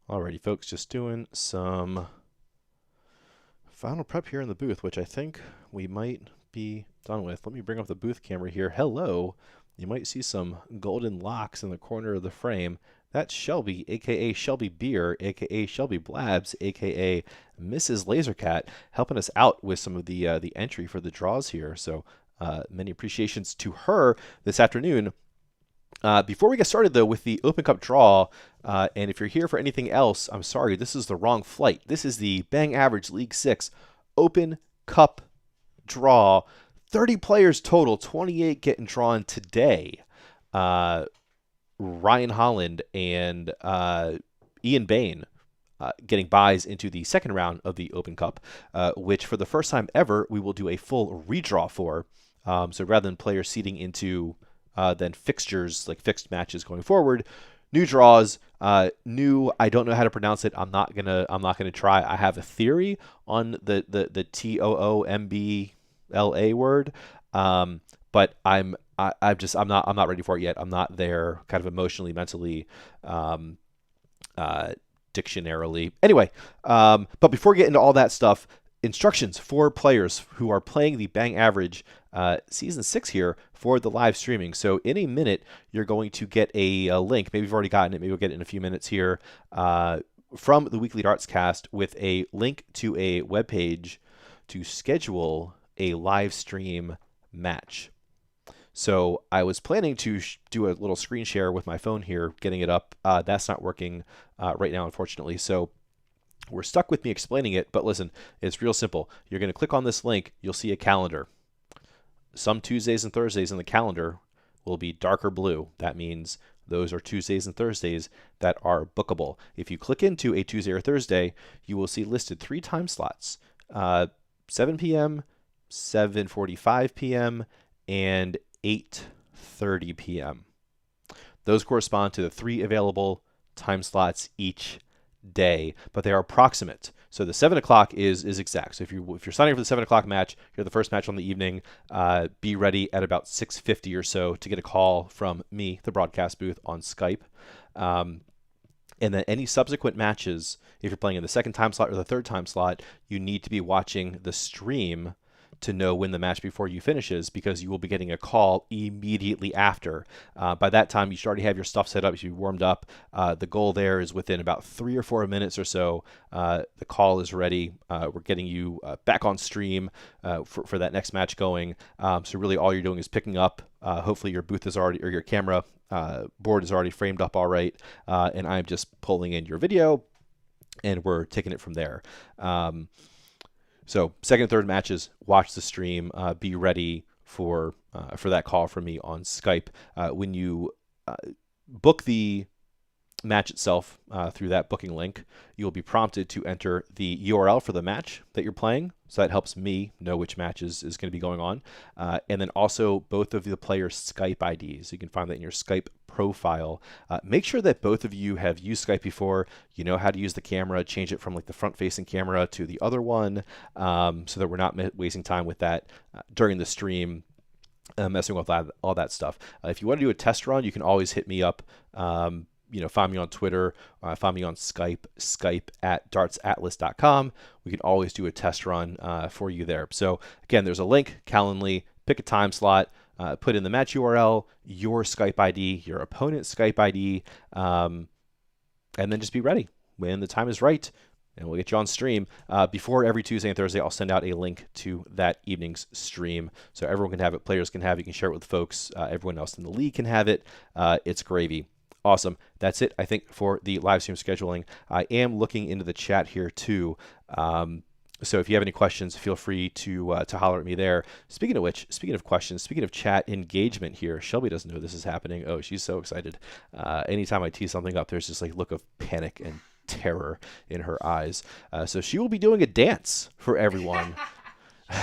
Alrighty, folks, just doing some final prep here in the booth, which I think we might be done with. Let me bring up the booth camera here. Hello. You might see some golden locks in the corner of the frame. That's Shelby, aka Shelby Beer, aka Shelby Blabs, aka Mrs. Lasercat, helping us out with some of the entry for the draws here. So many appreciations to her this afternoon. Before we get started, though, with the Open Cup draw, and if you're here for anything else, I'm sorry, this is the wrong flight. This is the Bang Average League 6 Open Cup draw. 30 players total, 28 getting drawn today. Ryan Holland and Ian Bain getting buys into the second round of the Open Cup, which for the first time ever, we will do a full redraw for. So rather than players seeding into then fixtures, like fixed matches going forward, new draws, new. I don't know how to pronounce it. I'm not gonna try. I have a theory on the TOOMBLA word, but I'm not ready for it yet. I'm not there, kind of emotionally, mentally, dictionarily. Anyway, but before we get into all that stuff, instructions for players who are playing the Bang Average Season 6 here for the live streaming. So in a minute, you're going to get a link. Maybe you've already gotten it. Maybe we'll get it in a few minutes here from the Weekly Darts Cast with a link to a webpage to schedule a live stream match. So I was planning to do a little screen share with my phone here, getting it up. That's not working right now, unfortunately. So we're stuck with me explaining it, but listen, it's real simple. You're going to click on this link. You'll see a calendar. Some Tuesdays and Thursdays in the calendar will be darker blue. That means those are Tuesdays and Thursdays that are bookable. If you click into a Tuesday or Thursday, you will see listed 3 time slots, 7 p.m., 7:45 p.m., and 8:30 p.m. Those correspond to the 3 available time slots each day, but they are approximate. So the 7 o'clock is exact. So if you're signing up for the 7 o'clock match, you're the first match on the evening. Be ready at about 6:50 or so to get a call from me, the broadcast booth on Skype. And then any subsequent matches, if you're playing in the second time slot or the third time slot, you need to be watching the stream to know when the match before you finishes, because you will be getting a call immediately after. By that time, you should already have your stuff set up. You should be warmed up. The goal there is within about 3 or 4 minutes or so, the call is ready. We're getting you back on stream for that next match going. So really all you're doing is picking up. Hopefully your booth is already, or your camera board is already framed up all right. And I'm just pulling in your video, and we're taking it from there. So second and third matches, watch the stream. Be ready for that call from me on Skype. When you book the match itself through that booking link, you'll be prompted to enter the URL for the match that you're playing. So that helps me know which match is going to be going on. And then also both of the players' Skype IDs. You can find that in your Skype profile. Make sure that both of you have used Skype before. You know how to use the camera, change it from like the front-facing camera to the other one, so that we're not wasting time with that during the stream. Messing with all that stuff. If you want to do a test run, you can always hit me up. Find me on Twitter, find me on Skype at dartsatlas.com. We can always do a test run for you there. So again, there's a link, Calendly, pick a time slot, put in the match URL, your Skype ID, your opponent's Skype ID, and then just be ready when the time is right, and we'll get you on stream. Before every Tuesday and Thursday, I'll send out a link to that evening's stream, so everyone can have it, players can have it, you can share it with folks, everyone else in the league can have it. It's gravy. Awesome. That's it, I think, for the live stream scheduling. I am looking into the chat here too. So if you have any questions, feel free to holler at me there. Speaking of which, speaking of questions, speaking of chat engagement here, Shelby doesn't know this is happening. Oh, she's so excited. Anytime I tee something up, there's this like look of panic and terror in her eyes. So she will be doing a dance for everyone.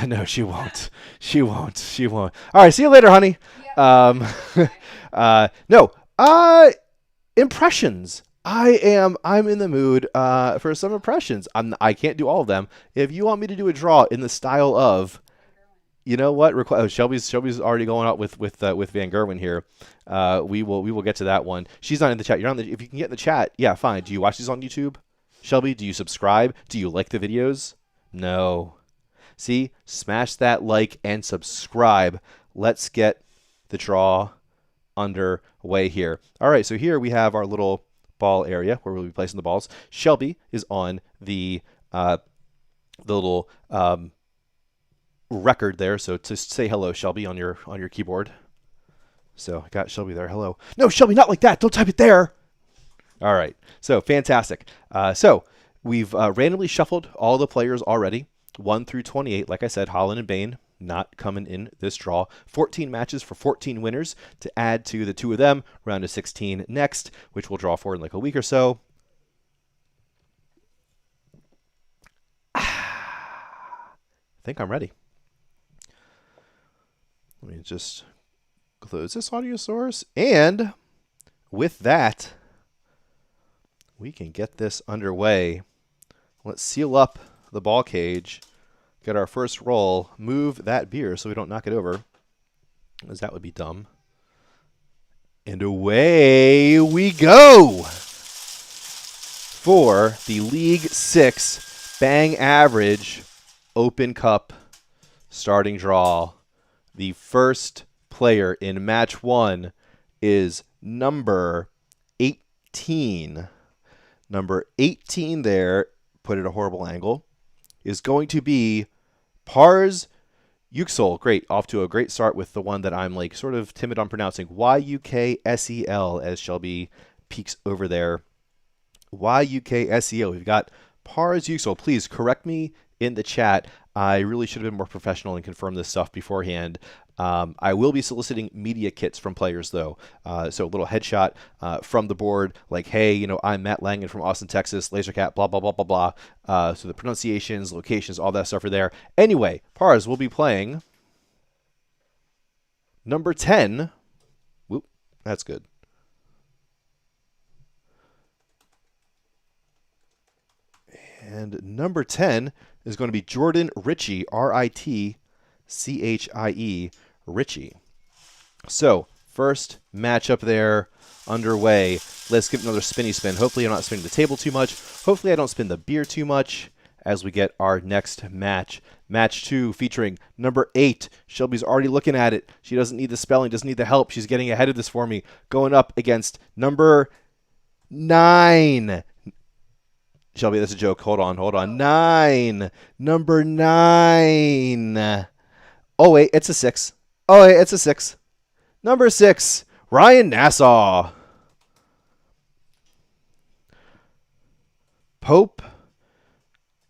No, she won't. She won't. She won't. All right, see you later, honey. No. Impressions. I'm in the mood for some impressions. I can't do all of them. If you want me to do a draw in the style of You know what? Shelby's already going out with Van Gerwen here. We will get to that one. She's not in the chat. You're on the. If you can get in the chat, yeah, fine. Do you watch these on YouTube, Shelby? Do you subscribe? Do you like the videos? No. See, smash that like and subscribe. Let's get the draw underway here. All right, so here we have our little ball area where we'll be placing the balls. Shelby is on the little record there. So to say hello, Shelby, on your keyboard. So I got Shelby there. Hello. No, Shelby, not like that. Don't type it there. All right. So fantastic. So we've randomly shuffled all the players already, 1 through 28. Like I said, Holland and Bain not coming in this draw. 14 matches for 14 winners to add to the 2 of them. Round of 16 next, which we'll draw for in like a week or so. I think I'm ready. Let me just close this audio source. And with that, we can get this underway. Let's seal up the ball cage. Get our first roll. Move that beer so we don't knock it over, because that would be dumb. And away we go for the League 6 Bang Average Open Cup starting draw. The first player in match 1 is number 18. Number 18 there, put at a horrible angle, is going to be Pars Yuksel. Great. Off to a great start with the one that I'm like sort of timid on pronouncing. Y-U-K-S-E-L, as Shelby peeks over there. Y-U-K-S-E-L. We've got Pars Yuksel. Please correct me in the chat. I really should have been more professional and confirmed this stuff beforehand. I will be soliciting media kits from players, though. So a little headshot from the board, like, hey, you know, I'm Matt Langen from Austin, Texas, Lasercat, blah, blah, blah, blah, blah. So the pronunciations, locations, all that stuff are there. Anyway, Pars will be playing number 10. Whoop, that's good. And number 10 is going to be Jordan Ritchie, R-I-T-C-H-I-E, Ritchie. So, first matchup there underway. Let's give it another spinny spin. Hopefully I'm not spinning the table too much. Hopefully I don't spin the beer too much as we get our next match. Match 2 featuring number 8. Shelby's already looking at it. She doesn't need the spelling, doesn't need the help. She's getting ahead of this for me. Going up against number 9. Shelby, that's a joke. Hold on. 9. Number 9. Oh, wait, it's a 6. Oh, wait, it's a 6. Number 6, Ryan Nassau. Pope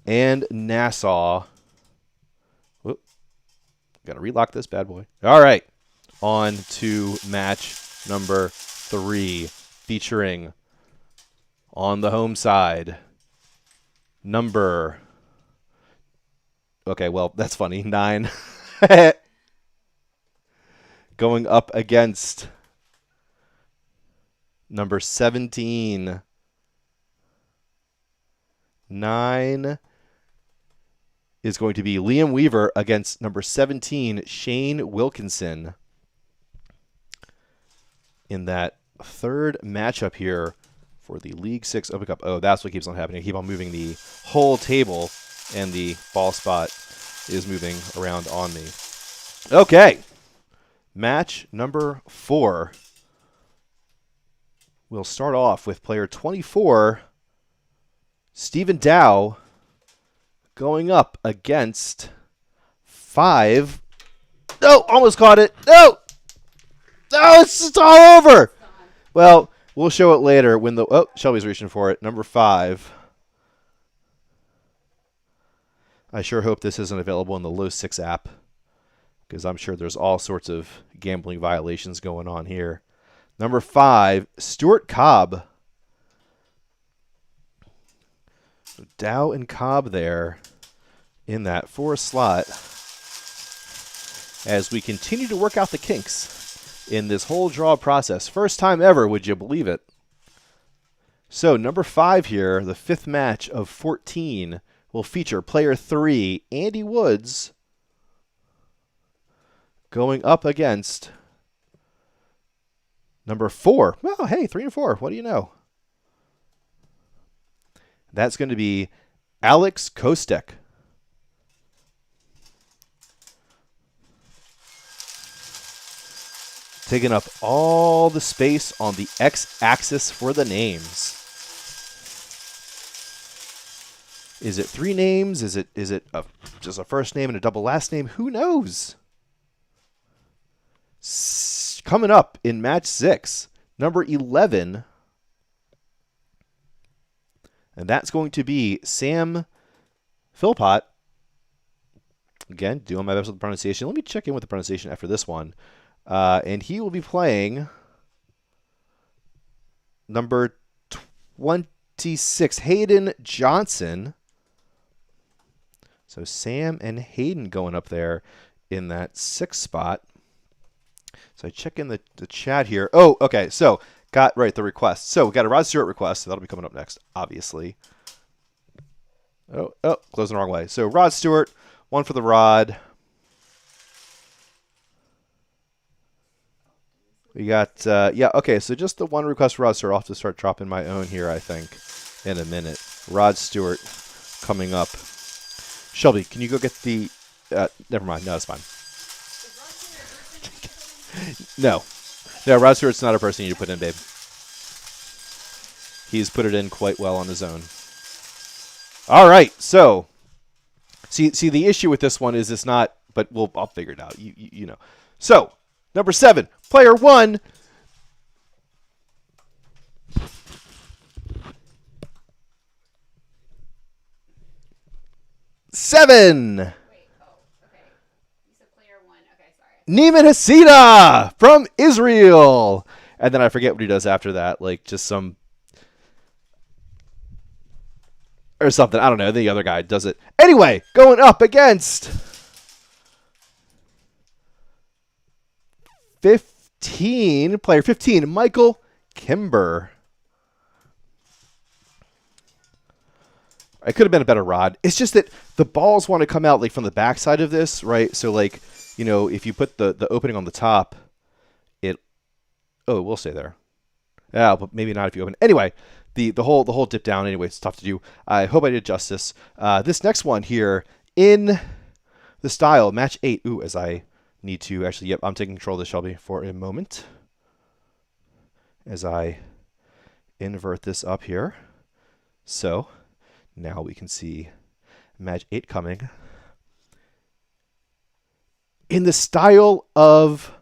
and Nassau. Whoop. Got to relock this bad boy. All right. On to match number 3, featuring on the home side, number... Okay, well, that's funny. 9. Going up against number 17. 9 is going to be Liam Weaver against number 17, Shane Wilkinson. In that third matchup here for the League 6 Open Cup. Oh, that's what keeps on happening. I keep on moving the whole table, and the ball spot is moving around on me. Okay. Match number 4. We'll start off with player 24, Stephen Dow, going up against 5. No, almost caught it. No! No, it's all over. Well, we'll show it later when the... Oh, Shelby's reaching for it. Number 5. I sure hope this isn't available in the Low 6 app, because I'm sure there's all sorts of gambling violations going on here. Number 5, Stuart Cobb. So Dow and Cobb there in that 4 slot as we continue to work out the kinks in this whole draw process. First time ever, would you believe it? So number 5 here, the 5th match of 14, will feature player 3, Andy Woods, going up against number 4. Well, hey, 3 and 4. What do you know? That's going to be Alex Kostek. Taking up all the space on the x-axis for the names. Is it 3 names? Is it just a first name and a double last name? Who knows? Coming up in match 6, number 11. And that's going to be Sam Philpott. Again, doing my best with the pronunciation. Let me check in with the pronunciation after this one. And he will be playing number 26, Hayden Johnson. So Sam and Hayden going up there in that 6th spot. So I check in the chat here. Oh, okay. So got the request. So we got a Rod Stewart request. So that'll be coming up next, obviously. Oh, closing the wrong way. So Rod Stewart, 1 for the Rod. We got, okay, so just the 1 request for Rod Stewart. I'll have to start dropping my own here, I think, in a minute. Rod Stewart coming up. Shelby, can you go get the, never mind, no, it's fine. No, Rod Stewart's not a person you put in, babe. He's put it in quite well on his own. All right, so, see, the issue with this one is it's not, but I'll figure it out, you know. So, number 7, player 1. Seven. Wait, okay. You said player 1. Okay, sorry. Neiman Hasida from Israel. And then I forget what he does after that, like just some or something. I don't know. The other guy does it. Anyway, going up against 15, player 15, Michael Kimber. It could have been a better Rod. It's just that the balls want to come out like from the backside of this, right? So like, you know, if you put the opening on the top, we'll stay there. Yeah, but maybe not if you open. Anyway, the whole dip down. Anyway, it's tough to do. I hope I did justice. This next one here in the style match 8. Ooh, as I need to actually. Yep, I'm taking control of this, Shelby, for a moment. As I invert this up here, so now we can see match 8 coming in the style of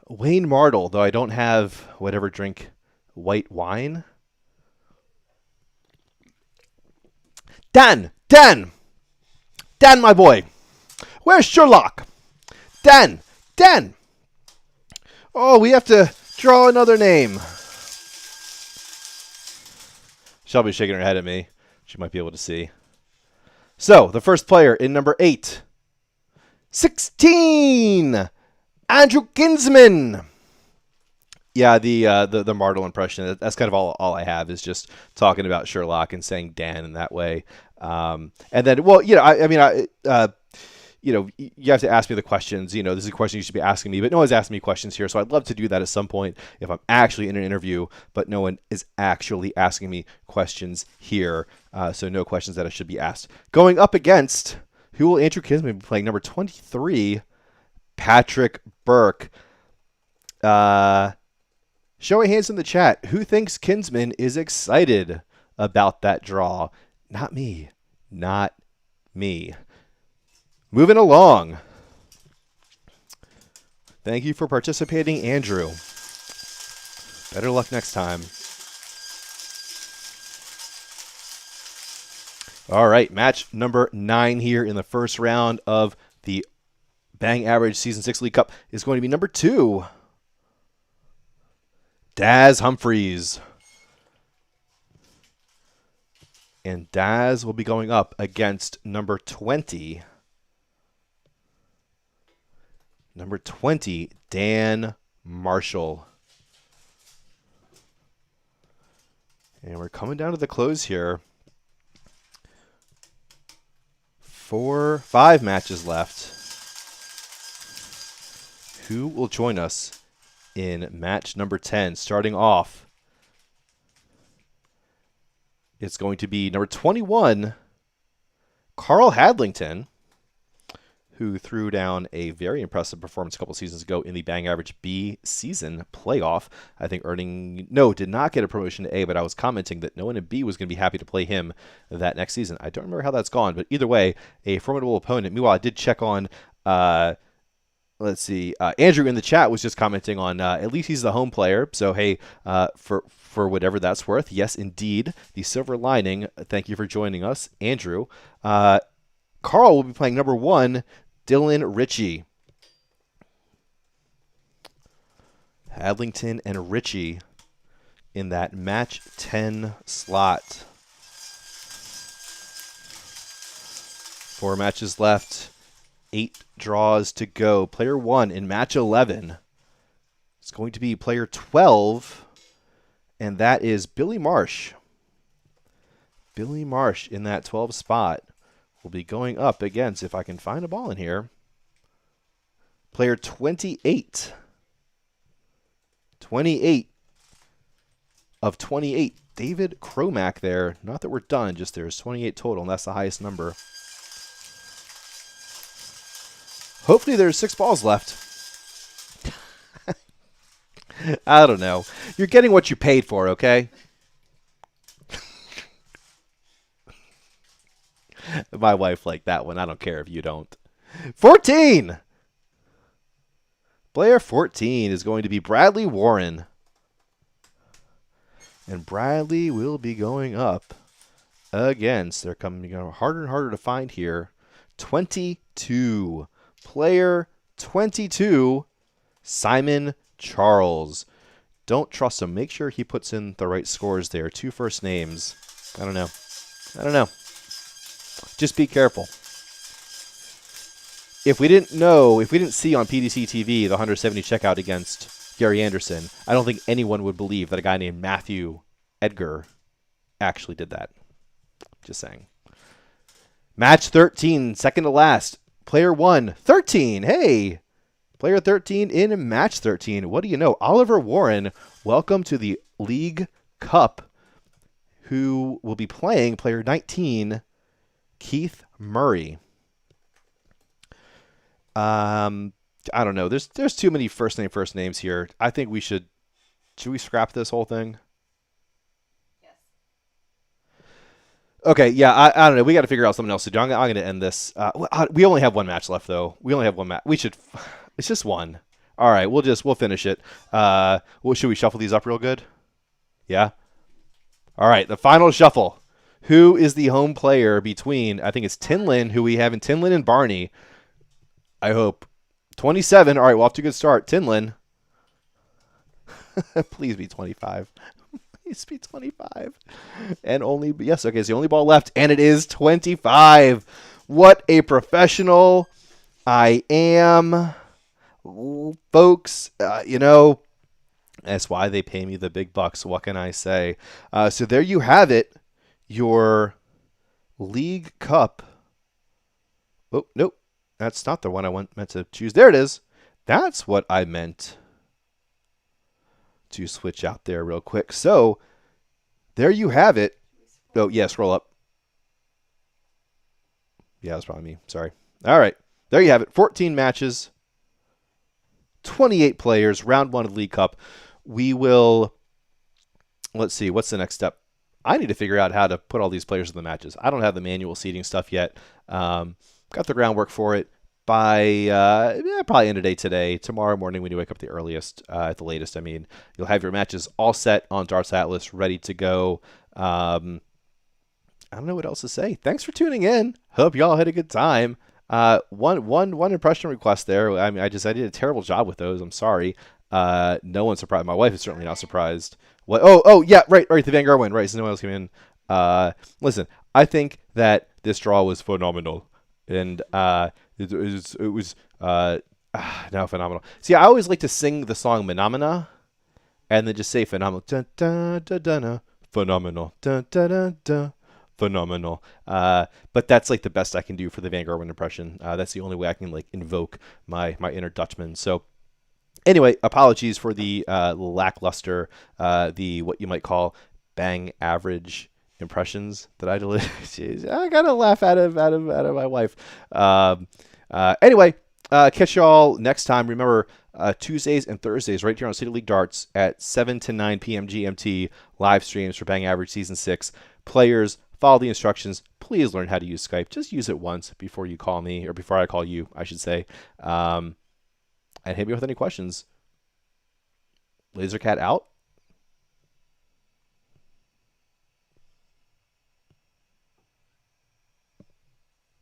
Wayne Mardle, though I don't have whatever drink white wine. Dan, my boy. Where's Sherlock? Dan. Oh, we have to draw another name. Shelby's shaking her head at me. She might be able to see. So, the first player in number 8. 16! Andrew Kinsman. Yeah, the Mardle impression. That's kind of all I have is just talking about Sherlock and saying Dan in that way. And then, well, you know, you know, you have to ask me the questions. You know, this is a question you should be asking me, but no one's asking me questions here. So I'd love to do that at some point if I'm actually in an interview, but no one is actually asking me questions here. So no questions that I should be asked. Going up against, who will Andrew Kinsman be playing? Number 23, Patrick Burke. Show of hands in the chat. Who thinks Kinsman is excited about that draw? Not me. Not me. Moving along. Thank you for participating, Andrew. Better luck next time. All right, match number 9 here in the first round of the Bang Average Season 6 League Cup is going to be number 2, Daz Humphreys. And Daz will be going up against number 20. Number 20, Dan Marshall. And we're coming down to the close here. 5 matches left. who will join us in match number 10. Starting off, it's going to be number 21, Carl Hadlington, who threw down a very impressive performance a couple seasons ago in the Bang Average B season playoff. I think did not get a promotion to A, but I was commenting that no one in B was going to be happy to play him that next season. I don't remember how that's gone, but either way, a formidable opponent. Meanwhile, I did check on, let's see, Andrew in the chat was just commenting on at least he's the home player. So, hey, for whatever that's worth, yes, indeed, the silver lining. Thank you for joining us, Andrew. Carl will be playing number 1, Dylan Ritchie. Hadlington and Ritchie in that match 10 slot. 4 matches left. 8 draws to go. Player 1 in match 11 is going to be player 12, and that is Billy Marsh. Billy Marsh in that 12 spot will be going up against, if I can find a ball in here, player 28. 28 of 28. David Cromack there. Not that we're done, just there's 28 total, and that's the highest number. Hopefully there's 6 balls left. I don't know. You're getting what you paid for, okay? My wife liked that one. I don't care if you don't. 14! Player 14 is going to be Bradley Warren. And Bradley will be going up against, they're coming harder and harder to find here, 22. Player 22, Simon Charles. Don't trust him. Make sure he puts in the right scores there. 2 first names. I don't know. Just be careful. If we didn't see on PDC TV the 170 checkout against Gary Anderson, I don't think anyone would believe that a guy named Matthew Edgar actually did that. Just saying. Match 13, second to last. Player 1, 13. Hey! Player 13 in match 13. What do you know? Oliver Warren, welcome to the League Cup, who will be playing player 19, Keith Murray. I don't know. There's too many first names here. I think should we scrap this whole thing? Yes. Okay, yeah, I don't know. We got to figure out something else to do. I'm going to end this. We only have 1 match left, though. We only have 1 match. It's just 1. All right, we'll finish it. Should we shuffle these up real good? Yeah? All right, the final shuffle. Who is the home player between, I think it's Tinlin, who we have in Tinlin and Barney. I hope. 27. All right, well, off to a good start. Tinlin. Please be 25. Please be 25. And yes, okay, it's the only ball left, and it is 25. What a professional I am. Folks, that's why they pay me the big bucks. What can I say? So there you have it. Your League Cup. Oh, nope. That's not the one I meant to choose. There it is. That's what I meant to switch out there real quick. So there you have it. Oh, yeah, scroll up. Yeah, that's probably me. Sorry. All right. There you have it. 14 matches, 28 players, round 1 of the League Cup. We will, let's see, what's the next step? I need to figure out how to put all these players in the matches. I don't have the manual seating stuff yet. Got the groundwork for it by probably end of day today. Tomorrow morning when you wake up the earliest, at the latest, I mean, you'll have your matches all set on Darts Atlas, ready to go. I don't know what else to say. Thanks for tuning in. Hope y'all had a good time. One impression request there. I mean, I did a terrible job with those. I'm sorry. No one's surprised. My wife is certainly not surprised. What? Oh, yeah, right. The Vanguard win. Right, so no one else came in. Listen, I think that this draw was phenomenal. And it was now phenomenal. See, I always like to sing the song Phenomena and then just say phenomenal. Dun, dun, dun, dun, dun, phenomenal. Dun, dun, dun, dun, phenomenal. But that's like the best I can do for the Vanguard impression. That's the only way I can like invoke my inner Dutchman. So Anyway, apologies for the lackluster, the what you might call bang average impressions that I delivered. Jeez, I got a laugh out of my wife. Anyway, catch y'all next time. Remember, Tuesdays and Thursdays right here on City League Darts at 7 to 9 p.m. GMT, live streams for Bang Average Season 6. Players, follow the instructions. Please learn how to use Skype. Just use it once before you call me, or before I call you, I should say. And hit me with any questions. Lasercat out.